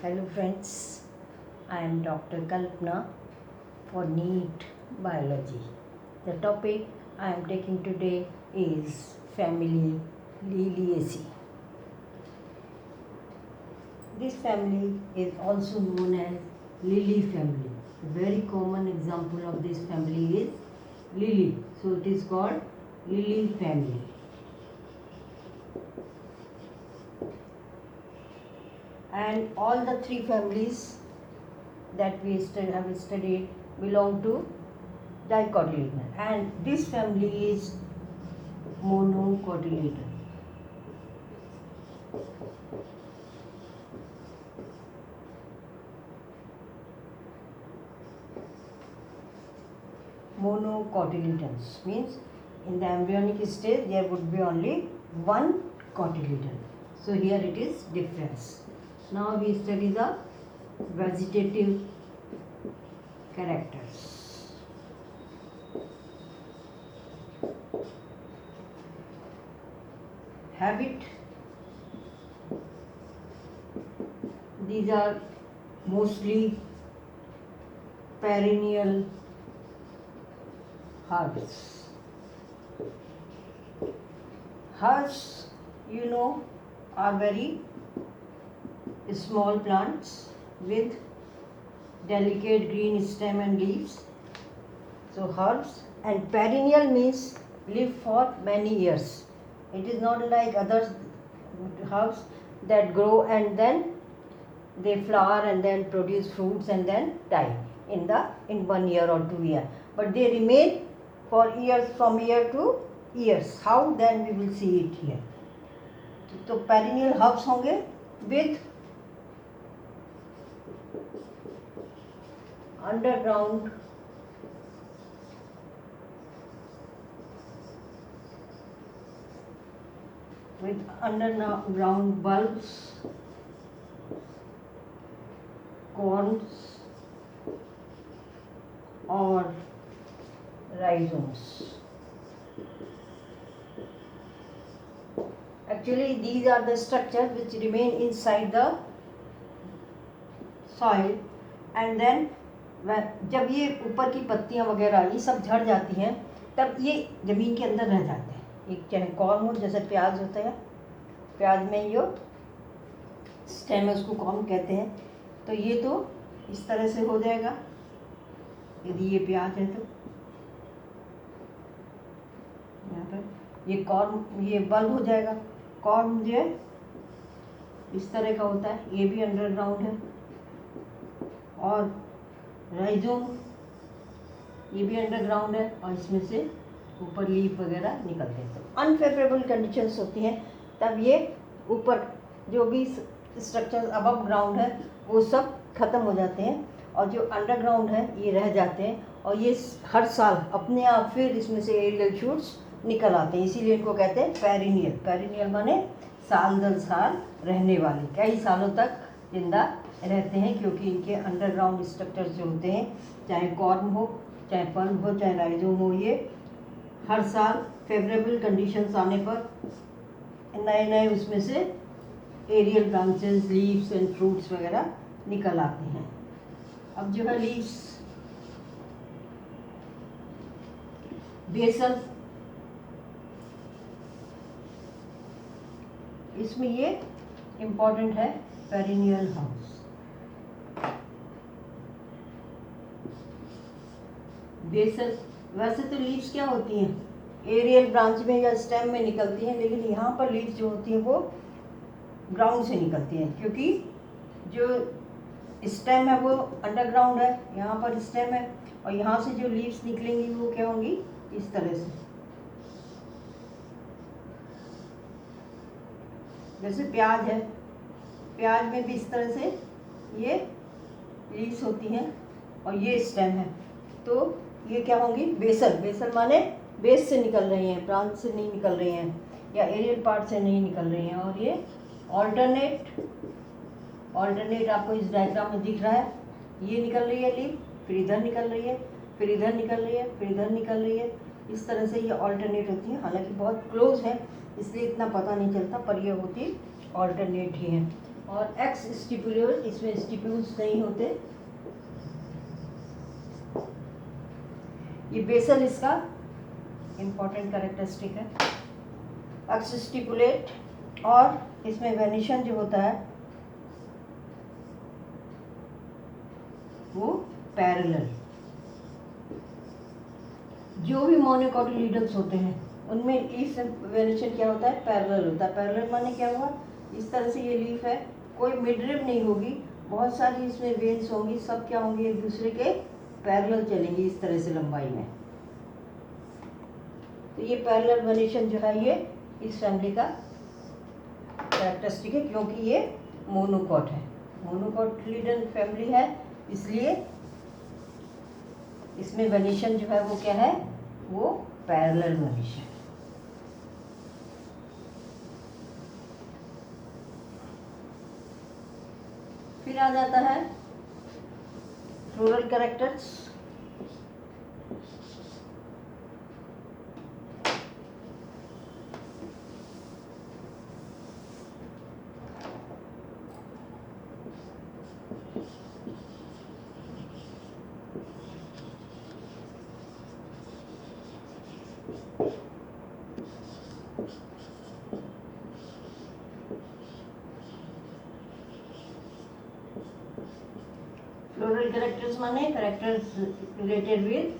Hello friends, I am Dr. Kalpana for NEET Biology. The topic I am taking today is family Liliaceae. This family is also known as lily family. A very common example of this family is lily. So it is called lily family. And all the three families that we have studied belong to dicotyledon, and this family is monocotyledon. Monocotyledons means in the embryonic stage there would be only one cotyledon. So here it is difference. Now we study the vegetative characters. Habit. These are mostly perennial herbs. Herbs, are very small plants with delicate green stem and leaves. So herbs, and perennial means live for many years. It is not like other herbs that grow and then they flower and then produce fruits and then die in 1 year or 2 years. But they remain for years, from year to years. How? Then we will see it here. तो perennial herbs होंगे with underground bulbs, corms or rhizomes. Actually, these are the structures which remain inside the soil, and then जब ये ऊपर की पत्तियां वगैरह ये सब झड़ जाती हैं तब ये ज़मीन के अंदर रह जाते हैं। एक चाहे कॉर्म हो, जैसे प्याज होता है, प्याज में ये स्टेम है उसको कॉर्म कहते हैं। तो ये तो इस तरह से हो जाएगा यदि ये प्याज है तो यहाँ पर ये कॉर्म, ये बल्ब हो जाएगा। कॉर्म जो है इस तरह का होता है, ये भी अंडरग्राउंड है। और राइजोम ये भी अंडरग्राउंड है और इसमें से ऊपर लीफ वगैरह निकलते हैं। तो अनफेवरेबल कंडीशंस होती हैं तब ये ऊपर जो भी स्ट्रक्चर अबव ग्राउंड है वो सब खत्म हो जाते हैं और जो अंडरग्राउंड है ये रह जाते हैं, और ये हर साल अपने आप फिर इसमें से एरियल शूट्स निकल आते हैं। इसीलिए इनको कहते हैं पेरिनियल। पेरिनियल माने साल दर साल रहने वाले, कई सालों तक जिंदा रहते हैं, क्योंकि इनके अंडरग्राउंड स्ट्रक्चर्स जो होते हैं, चाहे कॉर्म हो, चाहे पल्प हो, चाहे राइजोम हो, ये हर साल फेवरेबल कंडीशंस आने पर नए नए उसमें से aerial branches, leaves and fruits वगैरह निकल आते हैं। अब जो है लीव्स, बेसल, इसमें ये इम्पॉर्टेंट है पेरिनियल हाउस। बेसल, वैसे तो लीव्स क्या होती हैं, एरियल ब्रांच में या स्टेम में निकलती हैं, लेकिन यहाँ पर लीव्स जो होती हैं वो ग्राउंड से निकलती हैं, क्योंकि जो स्टेम है वो अंडरग्राउंड है, यहाँ पर स्टेम है, और यहाँ से जो लीव्स निकलेंगी वो क्या होंगी, इस तरह से। जैसे प्याज है, प्याज में भी इस तरह से ये लीव्स होती हैं और ये स्टेम है, तो ये क्या होंगी, बेसल। बेसल माने बेस से निकल रही हैं, ब्रांच से नहीं निकल रही हैं या एरियल पार्ट से नहीं निकल रही हैं। और ये ऑल्टरनेट आपको इस डायग्राम में दिख रहा है, ये निकल रही है लीव, फिर इधर निकल रही है, फिर इधर निकल रही है, फिर इधर निकल रही है। इस तरह से ये ऑल्टरनेट होती हैं। हालांकि बहुत क्लोज है इसलिए इतना पता नहीं चलता, पर ये होती ऑल्टरनेट ही है। और एक्स स्टिपुलर, इसमें स्टिप्यूल्स नहीं होते। ये बेसल इसका इम्पॉर्टेंट कैरेक्टरिस्टिक है, एक्स स्टिपुलेट। और इसमें वेनिशन जो होता है वो पैरेलल। जो भी मोनोकोटिलीडन्स होते हैं उनमें इस वेनिशन क्या होता है, पैरेलल होता है। पैरेलल माने क्या हुआ, इस तरह से ये लीफ है, कोई मिडरिब नहीं होगी, बहुत सारी इसमें वेन्स होंगी, सब क्या होंगी, एक दूसरे के पैरेलल चलेंगी इस तरह से लंबाई में। तो ये पैरेलल वेनिशन जो है ये इस फैमिली का कैरेक्टरिस्टिक है, क्योंकि ये मोनोकॉट है, मोनोकोटिलीडन फैमिली है, इसलिए इसमें वेनिशन जो है वो क्या है, वो पैरेलल वेनिशन। फिर आ जाता है फ्लोरल कैरेक्टर्स। फ्लोरल कैरेक्टर्स माने कैरेक्टर्स रिलेटेड विद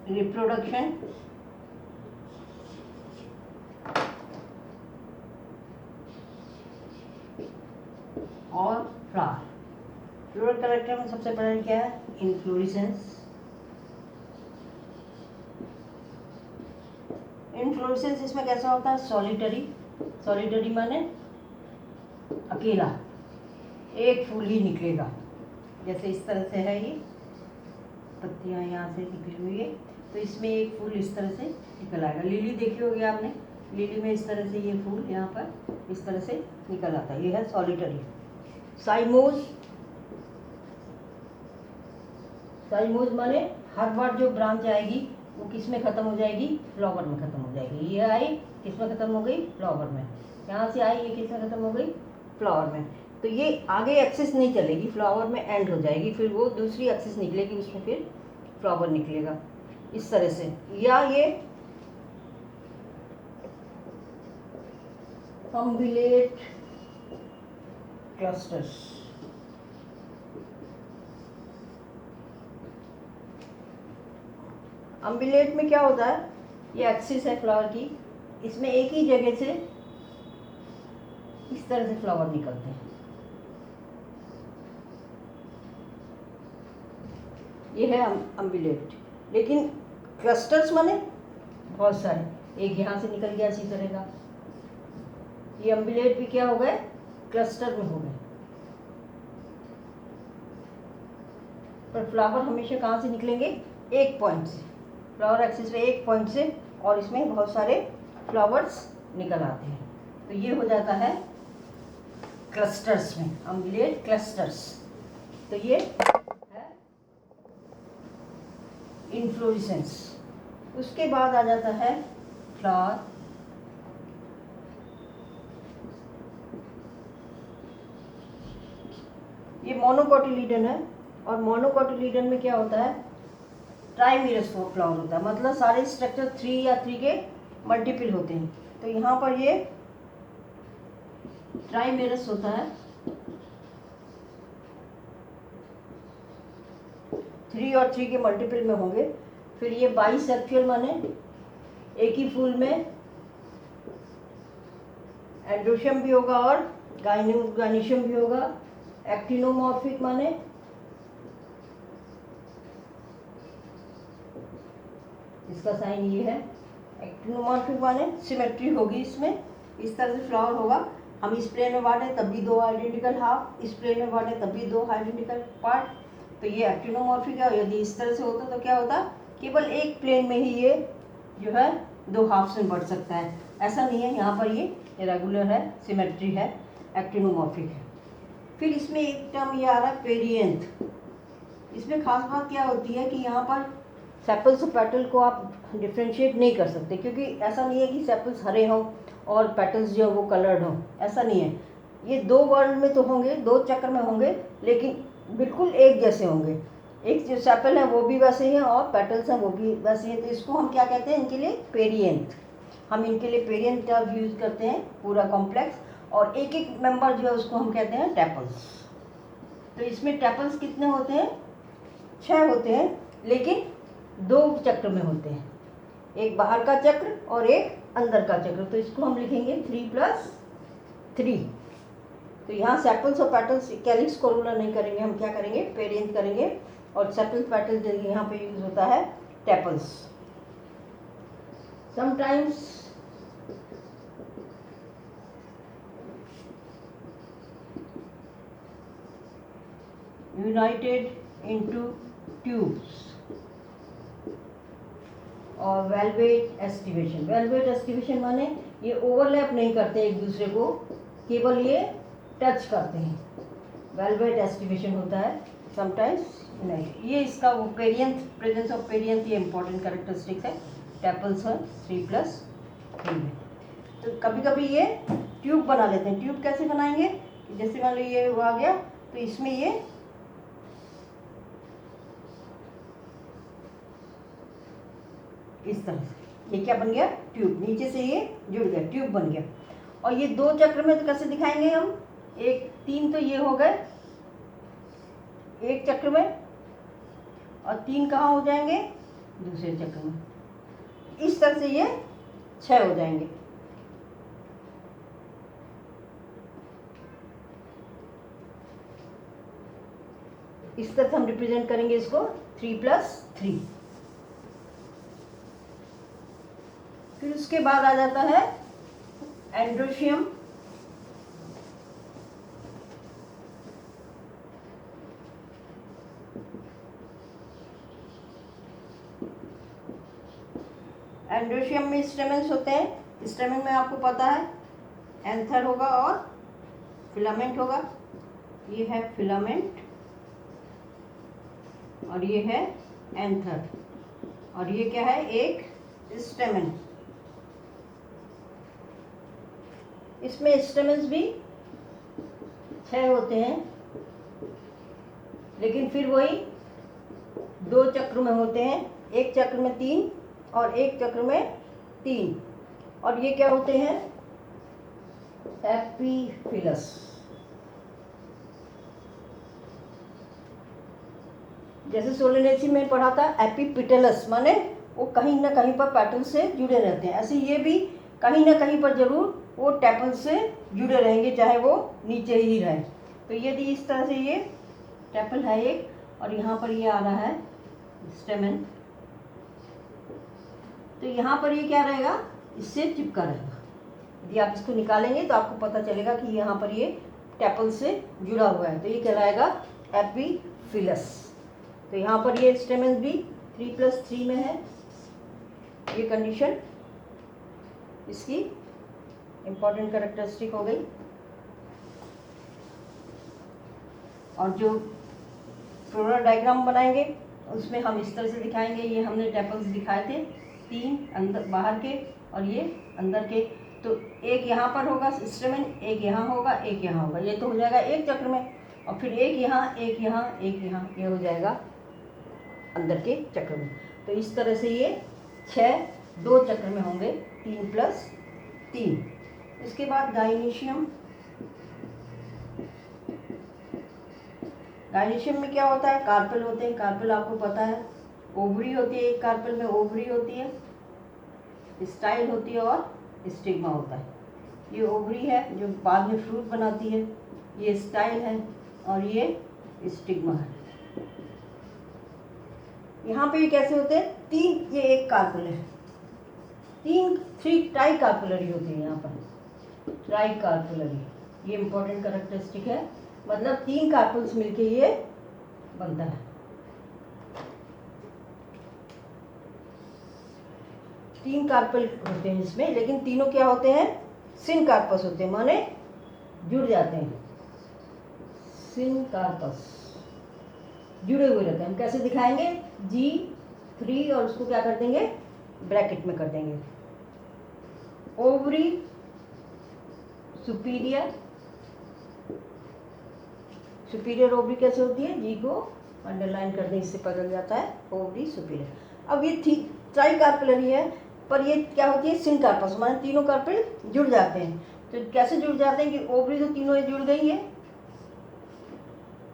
रिप्रोडक्शन और फ्लावर। फ्लोरल कैरेक्टर में सबसे पहले क्या है, इन्फ्लोरेसेंस। इन्फ्लोरेसेंस इसमें कैसा होता है, सॉलिटरी। सॉलिटरी माने अकेला, एक फूल ही निकलेगा, जैसे इस तरह से है, ये पत्तियां यहाँ से निकली हुई है, तो इसमें एक फूल इस तरह से निकल आएगा। लिली देखी होगी आपने, लिली में इस तरह से ये फूल यहाँ पर इस तरह से निकल आता है, ये है सॉलिटरी। साइमोज, साइमोज माने हर बार जो ब्रांच आएगी वो किस में ख़त्म हो जाएगी, फ्लावर में ख़त्म हो जाएगी। ये आई किस में ख़त्म हो गई, फ्लावर में। यहाँ से आई, ये किस में ख़त्म हो गई, फ्लावर में। तो ये आगे एक्सिस नहीं चलेगी, फ्लावर में एंड हो जाएगी, फिर वो दूसरी एक्सिस निकलेगी, उसमें फिर फ्लावर निकलेगा इस तरह से। या ये अम्बिलेट क्लस्टर्स। अम्बिलेट में क्या होता है, ये एक्सिस है फ्लावर की, इसमें एक ही जगह से इस तरह से फ्लावर निकलते हैं। ये है अम्बिलेट। लेकिन क्लस्टर्स माने बहुत सारे, एक यहाँ से निकल गया इसी तरह का, ये अम्बिलेट भी क्या हो गए, क्लस्टर में हो गए। पर फ्लावर हमेशा कहाँ से निकलेंगे, एक पॉइंट से, फ्लावर एक्सिस में एक पॉइंट से, और इसमें बहुत सारे फ्लावर्स निकल आते हैं। तो ये हो जाता है क्लस्टर्स में, अम्बिलेट क्लस्टर्स। तो ये है इन्फ्लोरेसेंस। उसके बाद आ जाता है फ्लावर। ये मोनोकोटिलीडन है, और मोनोकोटिलीडन में क्या होता है, ट्राइमेरस फ्लावर होता है, मतलब सारे स्ट्रक्चर 3 या 3 के मल्टीपल होते हैं। तो यहाँ पर ये ट्राइमेरस होता है, 3 और 3 के मल्टीपल में होंगे। फिर ये बाइसेक्सुअल माने एक ही फूल में एंड्रोशियम भी होगा और गाइनिशियम भी होगा। एक्टिनोमॉर्फिक माने इसका साइन ये है, एक्टिनोमॉर्फिक माने सिमेट्री होगी इसमें, इस तरह से फ्लावर होगा। हम इस प्लेन में बांटे तब भी 2 आइडेंटिकल हाफ, इस प्लेन में बांटे तब भी 2 आइडेंटिकल पार्ट। तो ये एक्टिनोमॉर्फिक है। यदि इस तरह से होता तो क्या होता, केवल एक प्लेन में ही ये जो है 2 हाफ्स में बढ़ सकता है, ऐसा नहीं है। यहाँ पर ये रेगुलर है, सिमेट्री है, एक्टिनोमॉर्फिक है। फिर इसमें एक टर्म ये आ रहा है पेरिएंथ। इसमें खास बात क्या होती है कि यहाँ पर सेपल्स और पेटल को आप डिफ्रेंशिएट नहीं कर सकते, क्योंकि ऐसा नहीं है कि सेपल्स हरे हों और पेटल्स जो वो कलर्ड हों, ऐसा नहीं है। ये दो वर्ल्ड में तो होंगे, दो चक्र में होंगे, लेकिन बिल्कुल एक जैसे होंगे। एक जो सेपल है वो भी वैसे ही है और पेटल्स हैं वो भी वैसे हैं। तो इसको हम क्या कहते हैं, इनके लिए पेरियंथ। हम इनके लिए पेरियंथ टर्म यूज़ करते हैं, पूरा कॉम्प्लेक्स। और एक एक मेंबर जो है उसको हम कहते हैं टेपल्स। तो इसमें टेपल्स कितने होते हैं, 6 होते हैं, लेकिन 2 चक्र में होते हैं, एक बाहर का चक्र और एक अंदर का चक्र। तो इसको हम लिखेंगे 3+3। तो यहाँ सेपल्स और पेटल्स कैलिक्स कोरोला नहीं करेंगे, हम क्या करेंगे, पेरियंथ करेंगे। और सेपल्स पेटल्स यहाँ पे यूज होता है tepals. Sometimes United into tubes और वेलवेट एस्टिवेशन। वेलवेट एस्टिवेशन माने ये ओवरलैप नहीं करते एक दूसरे को, केवल ये टच करते हैं, वेलवेट एस्टिवेशन होता है। समटाइम्स नहीं, ये इसका वो पेरियंथ, प्रेजेंस ऑफ पेरियंथ, ये इंपॉर्टेंट कैरेक्टरिस्टिक्स है टेपल्स है 3+3 में। तो कभी कभी ये ट्यूब बना लेते हैं। ट्यूब कैसे बनाएंगे, जैसे मान लो ये वो आ गया, तो इसमें ये इस तरह से, ये क्या बन गया, ट्यूब, नीचे से ये जुड़ गया, ट्यूब बन गया। और ये 2 चक्र में तो कैसे दिखाएंगे हम, एक 3 तो ये हो गए एक चक्र में, और 3 कहाँ हो जाएंगे, दूसरे चक्र में। इस तरह से ये 6 हो जाएंगे। इस तरह से हम रिप्रेजेंट करेंगे इसको 3+3। फिर उसके बाद आ जाता है एंड्रोशियम। एंड्रोशियम में स्टेमेंस होते हैं। स्टेमेन में आपको पता है एंथर होगा और फिलामेंट होगा। ये है फिलामेंट और ये है एंथर, और ये क्या है, एक स्टेमेन। इसमें स्टेमेंस भी 6 होते हैं, लेकिन फिर वही 2 चक्र में होते हैं, एक चक्र में 3 और एक चक्र में 3। और ये क्या होते हैं, एपीफिलस। जैसे सोलेनेसी में पढ़ा था एपीपिटलस, माने वो कहीं ना कहीं पर पेटल से जुड़े रहते हैं, ऐसे ये भी कहीं ना कहीं पर जरूर वो टेपल से जुड़े रहेंगे, चाहे वो नीचे ही रहे। तो यदि इस तरह से ये टेपल है एक, और यहाँ पर ये आ रहा है स्टेमेन, तो यहाँ पर ये क्या रहेगा, इससे चिपका रहेगा। यदि आप इसको निकालेंगे तो आपको पता चलेगा कि यहाँ पर ये टेपल से जुड़ा हुआ है, तो ये कहलाएगा एपीफिलस। तो यहाँ पर ये स्टेमेन भी 3+3 में है। ये कंडीशन इसकी इम्पॉर्टेंट कैरेक्टरिस्टिक हो गई। और जो फ्लोरल डायग्राम बनाएंगे उसमें हम इस तरह से दिखाएंगे। ये हमने टेपल्स दिखाए थे, 3 अंदर बाहर के और ये अंदर के। तो एक यहाँ पर होगा स्टेमेन, एक यहाँ होगा, एक यहाँ होगा, ये तो हो जाएगा एक चक्र में। और फिर एक यहाँ, एक यहाँ, एक यहाँ, ये हो जाएगा अंदर के चक्र में। तो इस तरह से ये 6 2 चक्र में होंगे, 3+3। इसके बाद गाइनीशियम। गाइनीशियम में क्या होता है, कार्पेल होते हैं। कार्पेल आपको पता है, ओवरी होती है, एक कार्पेल में ओवरी होती है, स्टाइल होती है और स्टिग्मा होता है। ये ओवरी है जो बाद में फ्रूट बनाती है, ये स्टाइल है और ये स्टिग्मा है। यहाँ पे ये कैसे होते हैं, 3, ये एक कार्पेल है, 3 ट्राई कार्पेलरी होती है यहाँ पर, ट्राई कार्पेलरी। ये इंपॉर्टेंट कैरेक्टरिस्टिक है, मतलब 3 कार्पेल्स मिलके ये बनता है। 3 कार्पेल होते हैं इसमें, लेकिन तीनों क्या होते हैं, सिन कार्पस होते हैं, माने जुड़ जाते हैं, सिन कार्पस जुड़े हुए रहते हैं। हम कैसे दिखाएंगे, G 3 और उसको क्या कर देंगे, ब्रैकेट में कर देंगे। ओवरी सुपीरियर, सुपीरियर ओवरी कैसे होती है, जी को अंडरलाइन कर दें, इससे पता चल जाता है ओवरी सुपीरियर। अब ये थी ट्राई कार्पेलरी है, पर ये क्या होती है, सिन कार्पस, माने तीनों कार्पेल जुड़ जाते हैं। तो कैसे जुड़ जाते हैं कि ओवरी तो तीनों जुड़ गई है,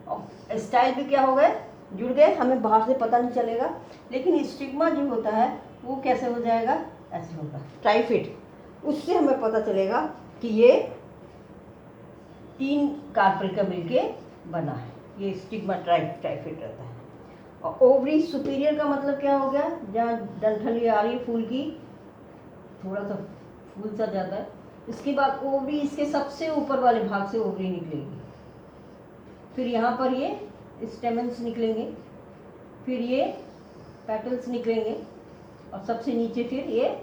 और स्टाइल भी क्या हो गए, जुड़ गए, हमें बाहर से पता नहीं चलेगा। लेकिन स्टिग्मा जो होता है वो कैसे हो जाएगा, ऐसे होगा ट्राइफिट, उससे हमें पता चलेगा कि ये 3 कार्पेल का मिलके बना है, ये स्टिग्मा ट्राइफिट रहता है। और ओवरी सुपीरियर का मतलब क्या हो गया, जहाँ डंठल आ रही है फूल की, थोड़ा सा फूल सा ज़्यादा है, इसके बाद ओवरी, इसके सबसे ऊपर वाले भाग से ओवरी निकलेगी, फिर यहाँ पर ये स्टेमन्स निकलेंगे, फिर ये पेटल्स निकलेंगे, और सबसे नीचे फिर ये,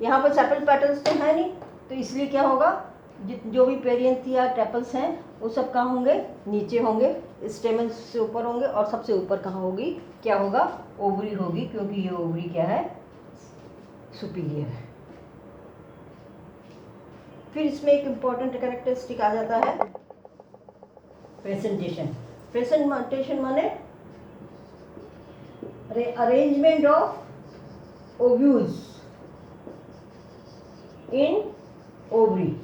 यहाँ पर सेपल पेटल्स तो है नहीं, तो इसलिए क्या होगा, जो भी पेरियंथ या टेपल्स हैं वो सब कहाँ होंगे, नीचे होंगे, स्टेमन्स से ऊपर होंगे, और सबसे ऊपर कहाँ होगी, क्या होगा, ओवरी होगी, क्योंकि ये ओवरी क्या है, सुपीरियर है। फिर इसमें एक इम्पॉर्टेंट कैरेक्टरिस्टिक आ जाता है प्रेजेंटेशन। प्रेजेंटेशन माने arrangement of ovules in ovary.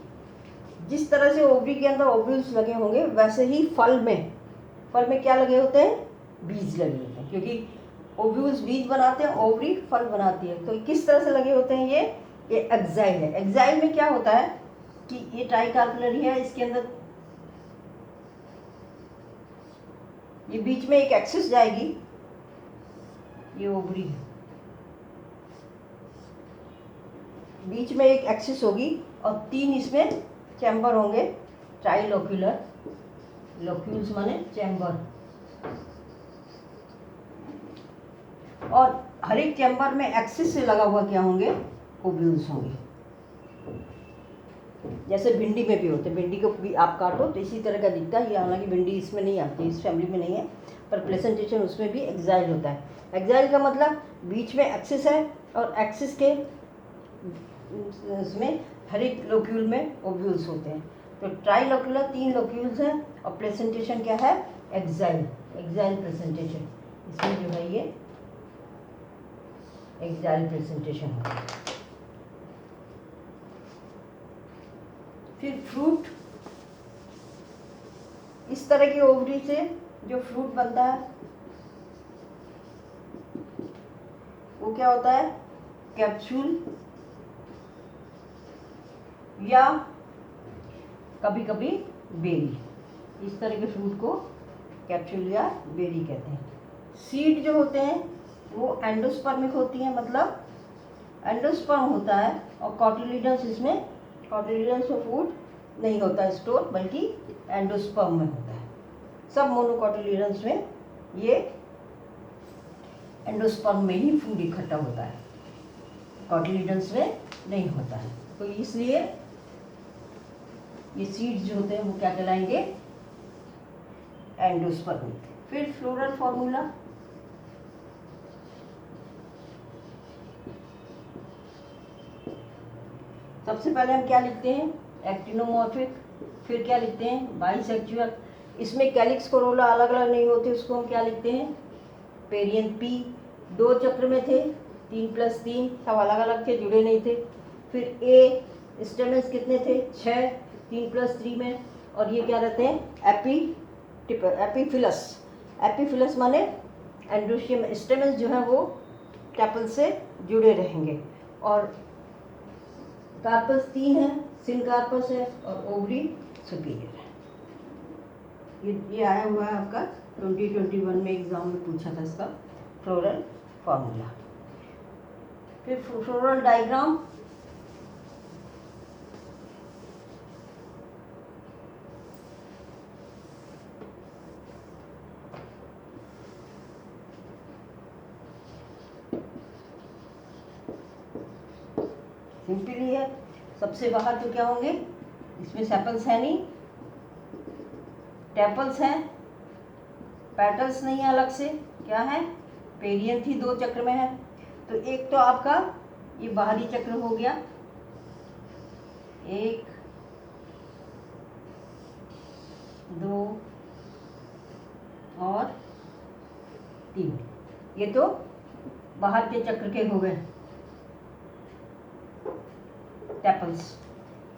जिस तरह से ओवरी के अंदर ओव्यूल्स लगे होंगे, वैसे ही फल में क्या लगे होते हैं, बीज लगे होते हैं, क्योंकि ओव्यूल्स बीज बनाते हैं, ओवरी फल बनाती है। तो किस तरह से लगे होते हैं ये एक्साइल है। एक्साइल में क्या होता है कि ये ट्राइकार्पेलरी है, इसके अंदर ये बीच में एक एक्सिस जाएगी, ये ओवरी है, बीच में एक एक्सिस होगी, और 3 इसमें चैम्बर होंगे, ट्राइलोक्यूलर, लोक्यूल्स माने चैम्बर, और हर एक चैम्बर में एक्सिस से लगा हुआ क्या होंगे, ओव्यूल्स होंगे। जैसे भिंडी में भी होते हैं, भिंडी को भी आप काटो तो इसी तरह का दिखता है, ये हालांकि भिंडी इसमें नहीं आती, इस फैमिली में नहीं है, पर प्रेजेंटेशन उसमें भी एक्साइल होता है। एक्साइल का मतलब बीच में एक्सिस है, और एक्सिस के इसमें हर एक लोक्यूल में ओव्यूल्स होते हैं। तो ट्राइलोक्यूलर 3 लोक्यूल्स हैं, और प्रेजेंटेशन क्या है, एक्साइल, एक्साइल प्रेजेंटेशन, इसमें जो है ये एक्साइल प्रेजेंटेशन होता है। फिर फ्रूट, इस तरह की ओवरी से जो फ्रूट बनता है वो क्या होता है, कैप्सूल, या कभी कभी बेरी। इस तरह के फ्रूट को कैप्सूल या बेरी कहते हैं। सीड जो होते हैं वो एंडोस्पर्मिक होती हैं, मतलब एंडोस्पर्म होता है, और कॉटिलिडन्स, इसमें कॉटिलिडन्स में फूड नहीं होता है स्टोर, बल्कि एंडोस्पर्म में होता है। सब मोनोकॉटिलिडन्स में ये एंडोस्पर्म में ही फूड इकट्ठा होता है, कॉटिलिडन्स में नहीं होता है। तो इसलिए ये सीड्स जो होते हैं वो क्या कहलाएंगे, एंडोस्पर्मिक। फिर फ्लोरल फॉर्मूला, सबसे पहले हम क्या लिखते हैं, एक्टिनोमॉर्फिक, फिर क्या लिखते हैं, बाइसेक्सुअल। इसमें कैलिक्स कोरोला अलग अलग नहीं होते, उसको हम क्या लिखते हैं, पेरियंथ पी। 2 चक्र में थे, 3+3, सब अलग अलग थे, जुड़े नहीं थे। फिर ए स्टेमेंस कितने थे, 6, 3+3 में, और ये क्या रहते हैं, एपीफिलस। एपीफिलस माने एंड्रोशियम, स्टेमेंस जो है वो टैपल से जुड़े रहेंगे, और कार्पस 3 है, सिन कार्पस है, और ओवरी सुपीरियर है। ये आया हुआ है आपका 2021 में एग्जाम में पूछा था इसका फ्लोरल फॉर्मूला। फिर फ्लोरल डायग्राम, सिंपली है, सबसे बाहर तो क्या होंगे, इसमें सेपल्स है नहीं, टेपल्स हैं, पेटल्स नहीं है अलग से, क्या है, पेरियंथ ही 2 चक्र में है। तो एक तो आपका ये बाहरी चक्र हो गया, 1 2 और 3, ये तो बाहर के चक्र के हो गए टेपल्स।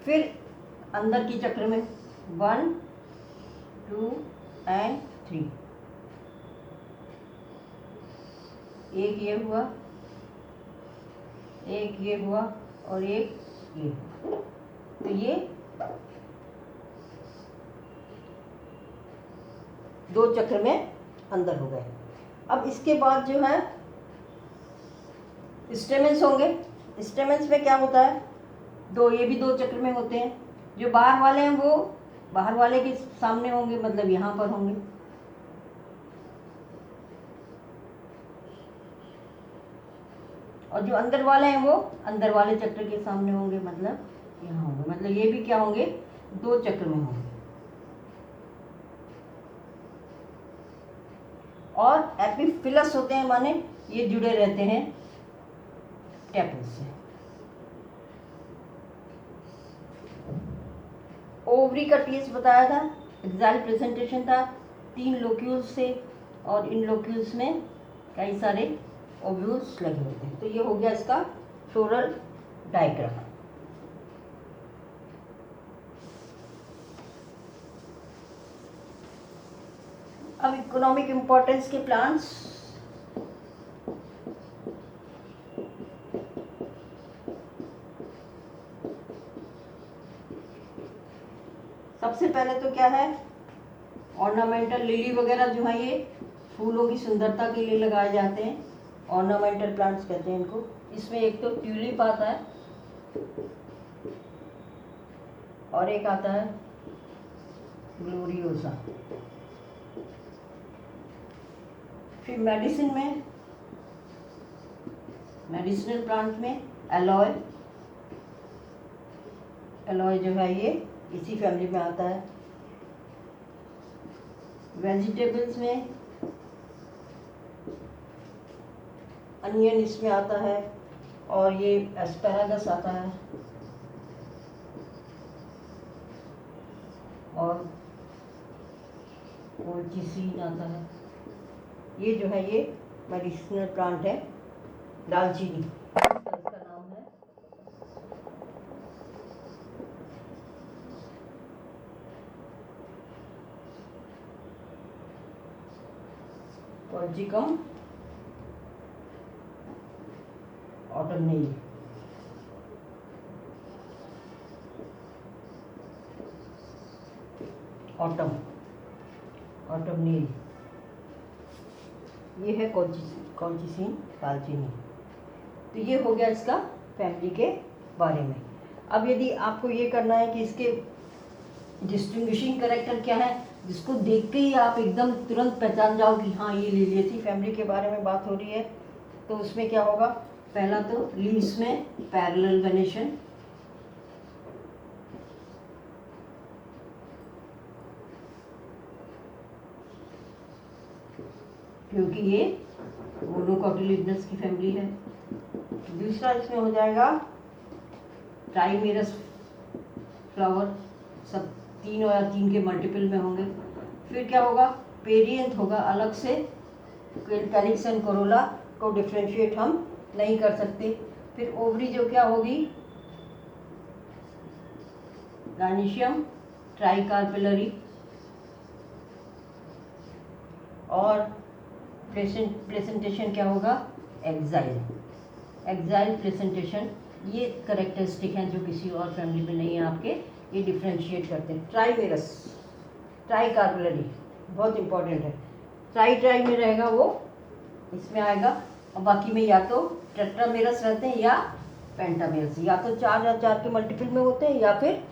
फिर अंदर की चक्र में 1 2 एंड 3, एक ये हुआ, एक ये हुआ और एक ये हुआ। तो ये 2 चक्र में अंदर हो गए। अब इसके बाद जो है स्टेमेंस होंगे। स्टेमेंस में क्या होता है, ये भी 2 चक्र में होते हैं। जो बाहर वाले हैं वो बाहर वाले के सामने होंगे, मतलब यहाँ पर होंगे। और जो अंदर वाले हैं वो अंदर वाले चक्र के सामने होंगे, मतलब यहाँ होंगे। मतलब ये भी क्या होंगे, 2 चक्र में होंगे। और एपिफिलस होते हैं, माने ये जुड़े रहते हैं टेपल से। ओवरी का टीस बताया था, एक्साइल प्रेजेंटेशन था 3 लोक्यूल्स से, और इन लोक्यूल्स में कई सारे ओव्यूल्स लगे होते हैं। तो ये हो गया इसका फ्लोरल डायग्राम। अब इकोनॉमिक इम्पोर्टेंस के प्लांट्स। सबसे पहले तो क्या है, ऑर्नामेंटल लिली वगैरह जो है ये फूलों की सुंदरता के लिए लगाए जाते हैं, ऑर्नामेंटल प्लांट्स कहते हैं इनको। इसमें एक तो ट्यूलिप आता है और एक आता है ग्लोरियोसा। फिर मेडिसिन में, मेडिसिनल प्लांट में एलॉय, एलॉय जो है ये इसी फैमिली में आता है। वेजिटेबल्स में अनियन इसमें आता है, और ये एस्पैरागस आता है, और कोलचिसिन आता है। ये जो है ये मेडिसिनल प्लांट है। दालचीनी इसका नाम है। कॉर्जिकम ऑटमनेली। ऑटमनेली ये है कॉल्चिसिन दालचीनी। तो ये हो गया इसका फैमिली के बारे में। अब यदि आपको ये करना है कि इसके डिस्टिंग्विशिंग कैरेक्टर क्या है, जिसको देख के ही आप एकदम तुरंत पहचान जाओ कि हाँ ये लिलिएसी फैमिली के बारे में बात हो रही है, तो उसमें क्या होगा, पहला तो लीव्स में पैरेलल वेनेशन, क्योंकि ये मोनोकोटिलिडनस की फैमिली है। दूसरा इसमें हो जाएगा ट्राइमेरस फ्लावर, सब 3 या 3 के मल्टीपल में होंगे। फिर क्या होगा, पेरियंथ होगा अलग से, कैलिक्स एंड कोरोला को डिफ्रेंशिएट हम नहीं कर सकते। फिर ओवरी जो क्या होगी, गायनीशियम ट्राइकार्पेलरी, और प्रेजेंटेशन क्या होगा, एक्साइल प्रेजेंटेशन। ये करेक्टरिस्टिक हैं जो किसी और फैमिली में नहीं है आपके, ये डिफ्रेंशिएट करते हैं। ट्राइमेरस, ट्राइकार्पेलरी बहुत इंपॉर्टेंट है। ट्राई में रहेगा वो इसमें आएगा, और बाकी में या तो टेट्रामेरस रहते हैं या पेंटामेरस, या तो 4 या 4 के मल्टीपल में होते हैं, या फिर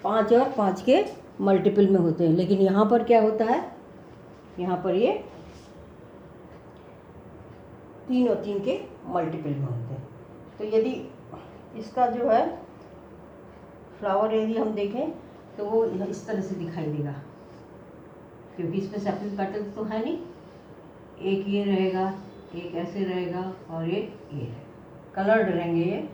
5 और 5 के मल्टीपल में होते हैं। लेकिन यहाँ पर क्या होता है, यहाँ पर ये 3 और 3 के मल्टीपल में होते हैं। तो यदि इसका जो है फ्लावर यदि हम देखें तो वो इस तरह से दिखाई देगा, क्योंकि इसमें सेपरेट पेटल्स तो है नहीं। एक ये रहेगा, एक ऐसे रहेगा और एक ये है। कलर्ड रहेंगे ये,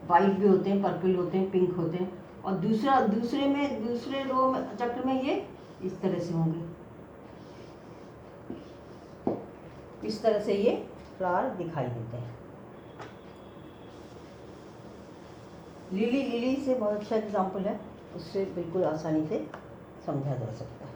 वाइट भी होते हैं, पर्पल होते हैं, पिंक होते हैं। और दूसरे रो में चक्र में ये इस तरह से होंगे, इस तरह से ये फ्लावर दिखाई देते हैं। लिली से बहुत अच्छा एग्जाम्पल है, उससे बिल्कुल आसानी से समझा जा सकता है।